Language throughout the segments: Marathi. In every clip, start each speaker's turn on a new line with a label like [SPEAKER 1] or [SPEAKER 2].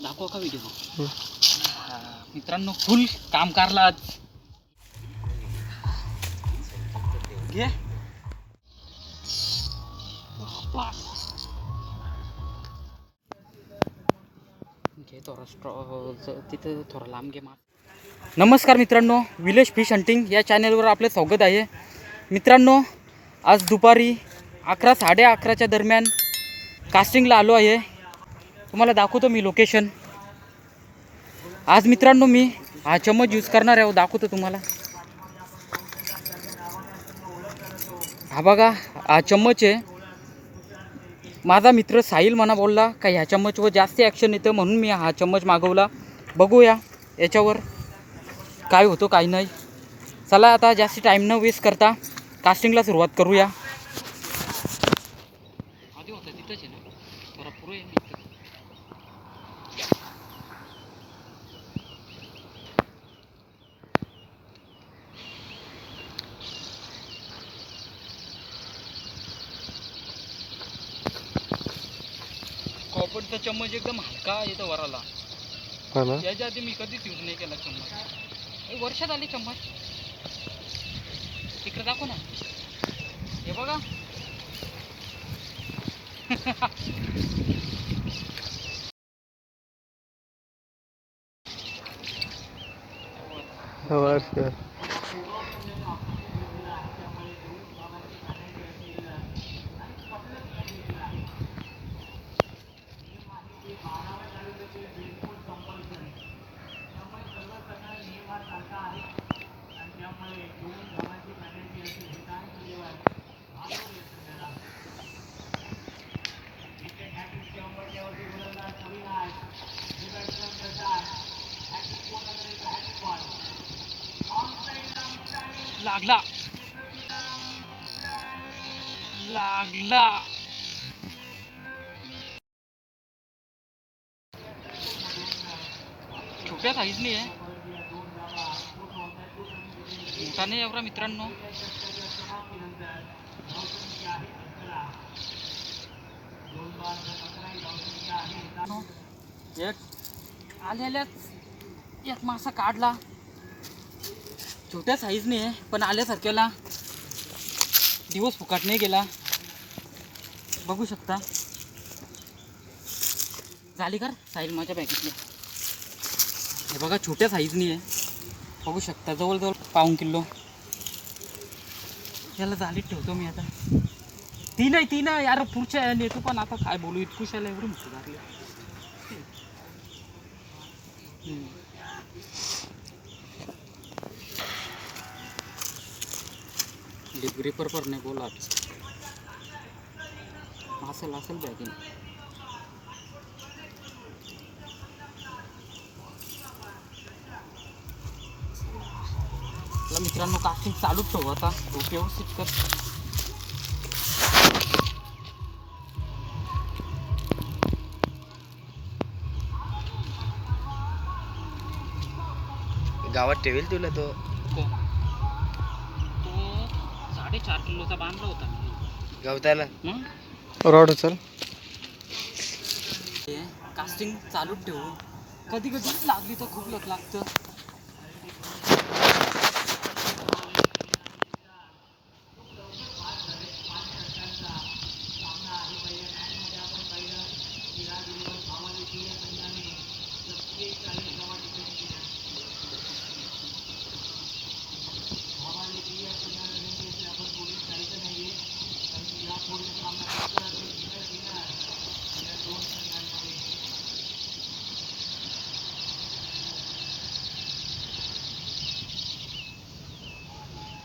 [SPEAKER 1] दाखवा का व्हिडिओ? मित्रांनो फुल काम करला आज. घे थोडा तिथं थोडा लांब घे. नमस्कार मित्रांनो, विलेज फिश हंटिंग या चॅनलवर आपले स्वागत आहे. मित्रांनो आज दुपारी 11 साडे 11च्या दरम्यान कास्टिंगला आलो आहे. तुम्हाला दाखवतो मी लोकेशन. आज मित्रांनो मी हा चम्मच यूज करणार आहे, दाखवतो तुम्हाला. हा बघा हा चम्मच आहे. माझा मित्र साहिल मला बोलला का ह्या चम्मचवर जास्त ॲक्शन येतं, म्हणून मी हा चम्मच मागवला. बघूया याच्यावर काय होतं काय नाही. चला आता जास्त टाईम न वेस्ट करता कास्टिंगला सुरुवात करूया. आधी होतं तिथंच आहे ना, थोडा पुढे आहे. कॉपरचा चम्मच एकदम हलका येतो वराला. याच्या आधी मी कधीच यूज नाही केला चम्मच. वर्षात आली चम्मच. तिकडे दाखव ना, हे बघा. लागला लागला. छोट्या साईजनी आहे, मोठा नाही एवढा मित्रांनो. एक आलेल्याच एक मासा काढला. छोट्या साईजने आहे पण आल्यासारख्याला दिवस फुकट नाही गेला. बघू शकता. झाली का साईज माझ्या बॅगेतली. हे बघा छोट्या साईजनी आहे, बघू शकता. जवळजवळ पाऊण किलो. याला जालीत ठेवतो मी आता. ती नाही यार, पुढच्या याने तू पण आता काय बोलू. इतकुशाला एवढं मोठं झाली. ग्रिपर पर नाही बोला. असेल बॅगिंग. मित्रांनो कास्टिंग चालूच ठेवू आता. व्यवस्थित कर.
[SPEAKER 2] गावात ठेवेल तुला तो.
[SPEAKER 1] 4.5 किलोचा बांधला होता
[SPEAKER 2] गवताला
[SPEAKER 1] रॉड. चल कास्टिंग चालूच ठेवू. कधी लागली तर खूप लोक लागतं.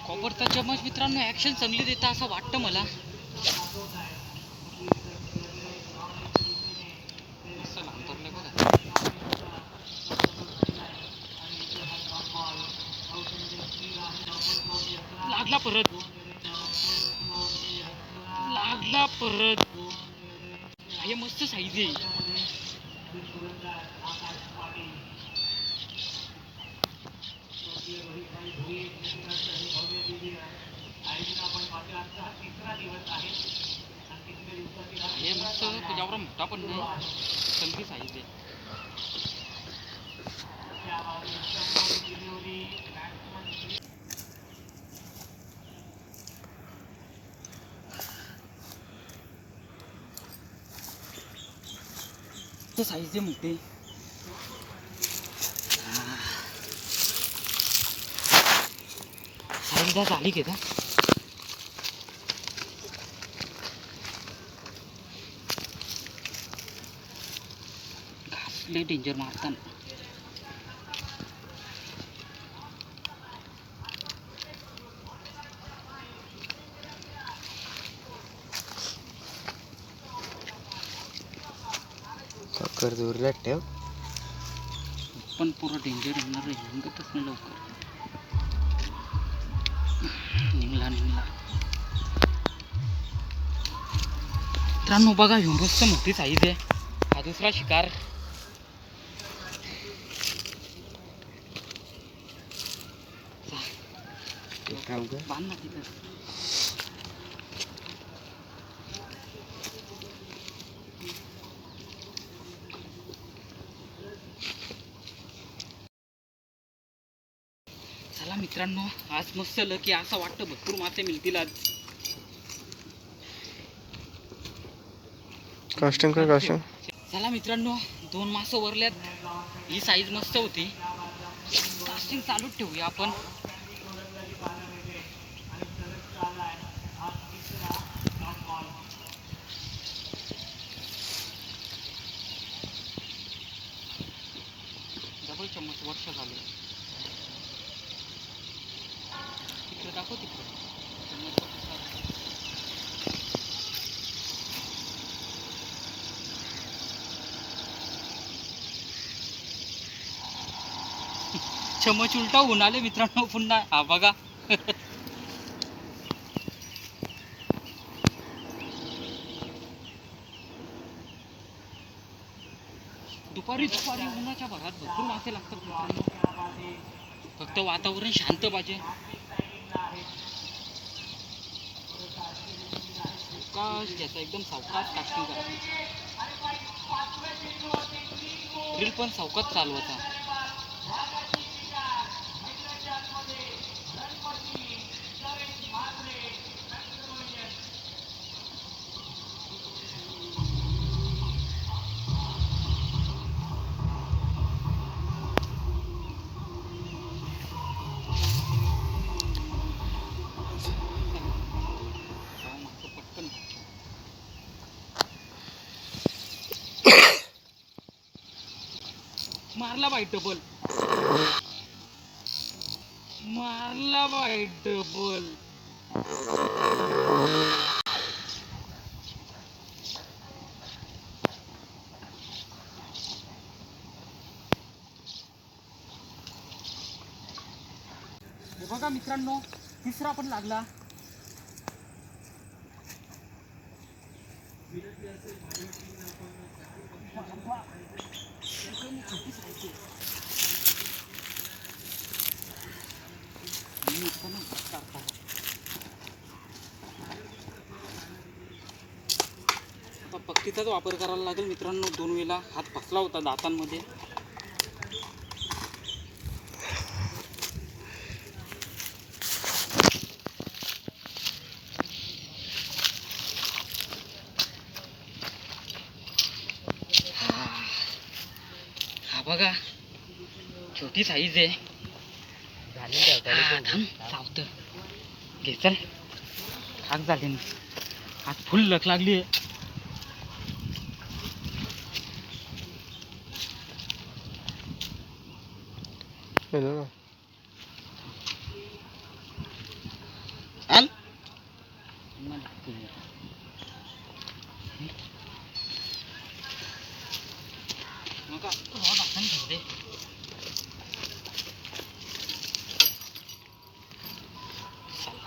[SPEAKER 1] कॉपरचा चम्मच मित्रांनो ॲक्शन चांगली देता असं वाटतं मला. लागला परत. हे मस्त साईज आहे. हे मस्त एवढा मोठा पण नाही, चांगली साईज आहे. मस्त साईज आहे मोठी. साईजला झाली की घासले डेंजर मारताना.
[SPEAKER 2] साखर दूरला ठेव.
[SPEAKER 1] पण पुरं डेंजर येणार रे, निघतच नाही लवकर. निघला. मित्रांनो बघा, मस्त मोठी साईज आहे. हा दुसरा शिकार. बांध ना तिथं. चला मित्रांनो, आज मस्त लकी असं वाटतं भरपूर मासे मिळतील आज.
[SPEAKER 2] कास्टिंग कर कास्टिंग.
[SPEAKER 1] चला मित्रांनो, 2 मासं वरल्यात. ही साईज मस्त होती. कास्टिंग चालूच ठेवूया आपण. डबल चम्मच वर्ष झाले. तिकडे दाखव तिकडे. चम्मच उलटा होऊन आले मित्रांनो पुन्हा. हा बघा. दुपारी उन्हाच्या भरात भरपूर मासे लागतात मित्रांनो. फक्त वातावरण शांत पाहिजे. सावकाश घ्यायचा, एकदम सावकाश कास्टिंग करायची. रील पण सावकाश चालवायचा. मारला बाई डबल. हे बघा मित्रांनो, तिसरा पण लागला. आता पक्तीचाच वापर करायला लागेल मित्रांनो. 2 वेळेला हात फसला होता दातांमध्ये. हा बघा, छोटी साईज आहे. सावत घे चल. हाक झाले ना, आज फुल लक लागली आहे.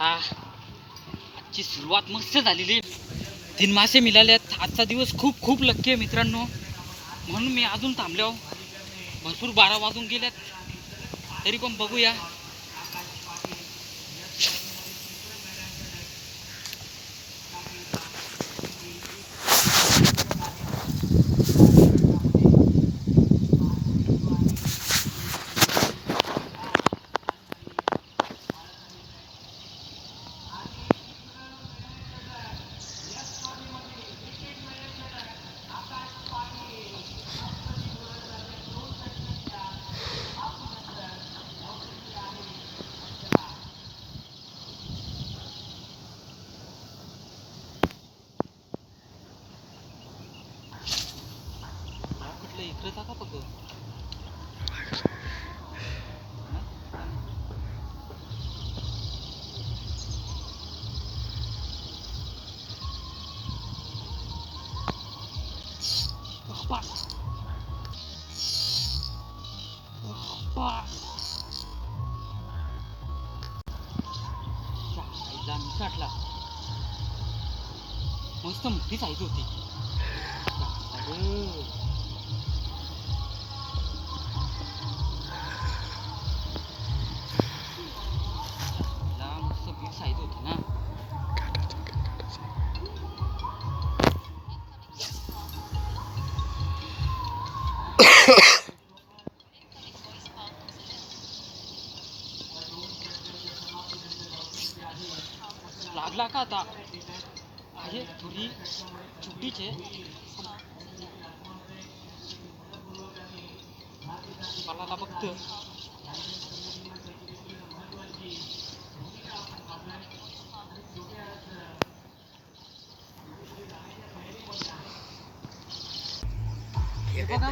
[SPEAKER 1] आजची सुरुवात मस्त झालेली. 3 मासे मिळालेत. आजचा दिवस खूप खूप लक्की आहे मित्रांनो. म्हणून मी अजून थांबलो. भरपूर 12 वाजून गेल्यात, तरी पण बघूया. फक्त. काटला मस्त मोठी साईज होती. मस्त बिग साईज होती ना. लागला का आता आहे थोडी छोटीच आहे. मला फक्त हे बघा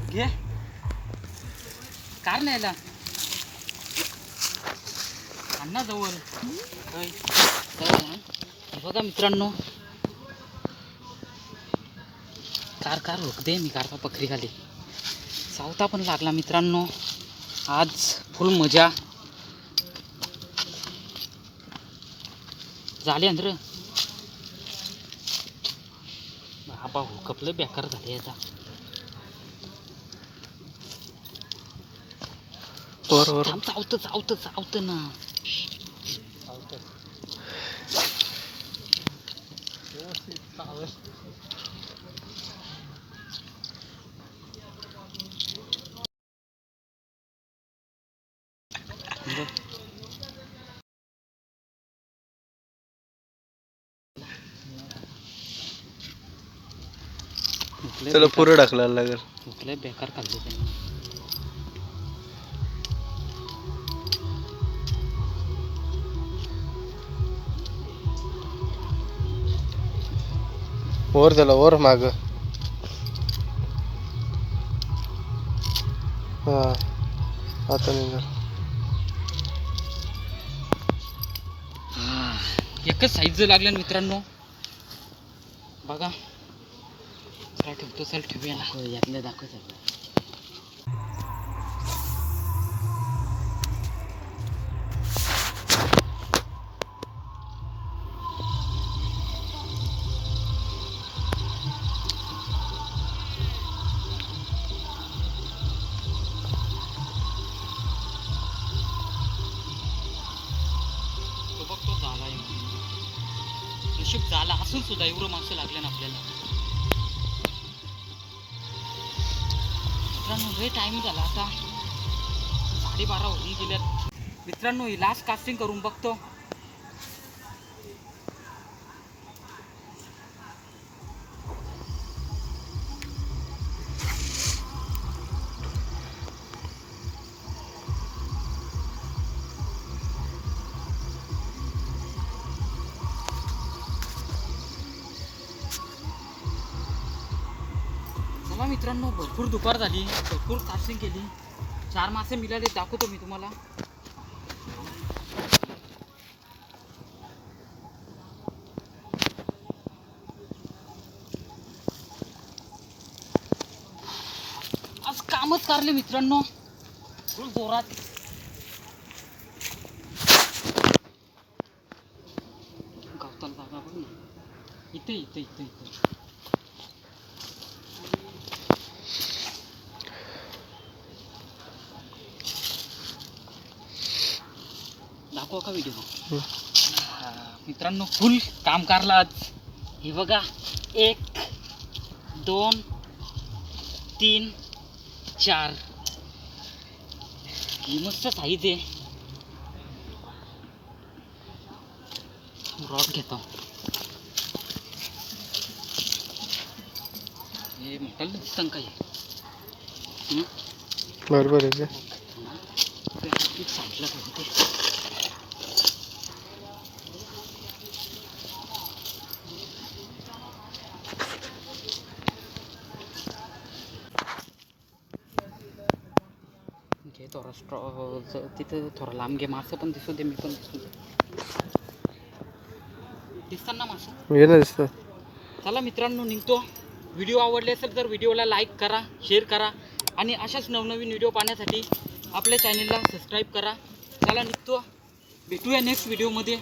[SPEAKER 1] घे कार न्यायला अण्णा जवळ हे बघा मित्रांनो कार रोखते मी कारचा पखरी खाली सावता पण लागला मित्रांनो. आज फुल मजा झाली अंदर बाबा हो कपलं बेकार झाले आता. चावत ना
[SPEAKER 2] त्याला पुरं टाकलायला लागेल.
[SPEAKER 1] कुठले बेकार खाल्ले त्यांनी.
[SPEAKER 2] वर त्याला वर माग. हा आता निघाल.
[SPEAKER 1] एकच साईज लागले मित्रांनो बघा. चला ठेवतो चल ठेवूया ना यातल्या दाखव सगळं. तो झाला नशीब झाला असून सुद्धा एवढं माणसं लागले ना आपल्याला. मित्रांनो लय टाइम झाला आता 12:30 होऊन गेल्यात. मित्रांनो ही लास्ट कास्टिंग करून बघतो. चला मित्रांनो भरपूर दुपार झाली भरपूर कास्टिंग केली 4 मासे मिळाले दाखवतो मी तुम्हाला. आज कामच कारले मित्रांनो फुल जोरात. गावताल जागा बघ ना इथे इथे इथे इथे. दाखवा का व्हिडिओ. मित्रांनो फुल काम करला आज. हे बघा 1 2 3 4 ही मस्त साईज आहे. रॉड घेतो हे म्हटलं दिसतं काय
[SPEAKER 2] बरोबर आहे
[SPEAKER 1] साईडला ठेवते. स्ट्रॉ तिथं थोडा लांब घे, मासं पण दिसू दे, मी पण दिसू दे. दिसताना मासं.
[SPEAKER 2] ये ना दिसतं.
[SPEAKER 1] चला मित्रांनो, निघतो. व्हिडिओ आवडले असेल तर व्हिडिओला लाईक करा, शेअर करा आणि अशाच नवनवीन व्हिडिओ पाहण्यासाठी आपल्या चॅनलला सबस्क्राईब करा. चला निघतो, भेटूया नेक्स्ट व्हिडिओमध्ये.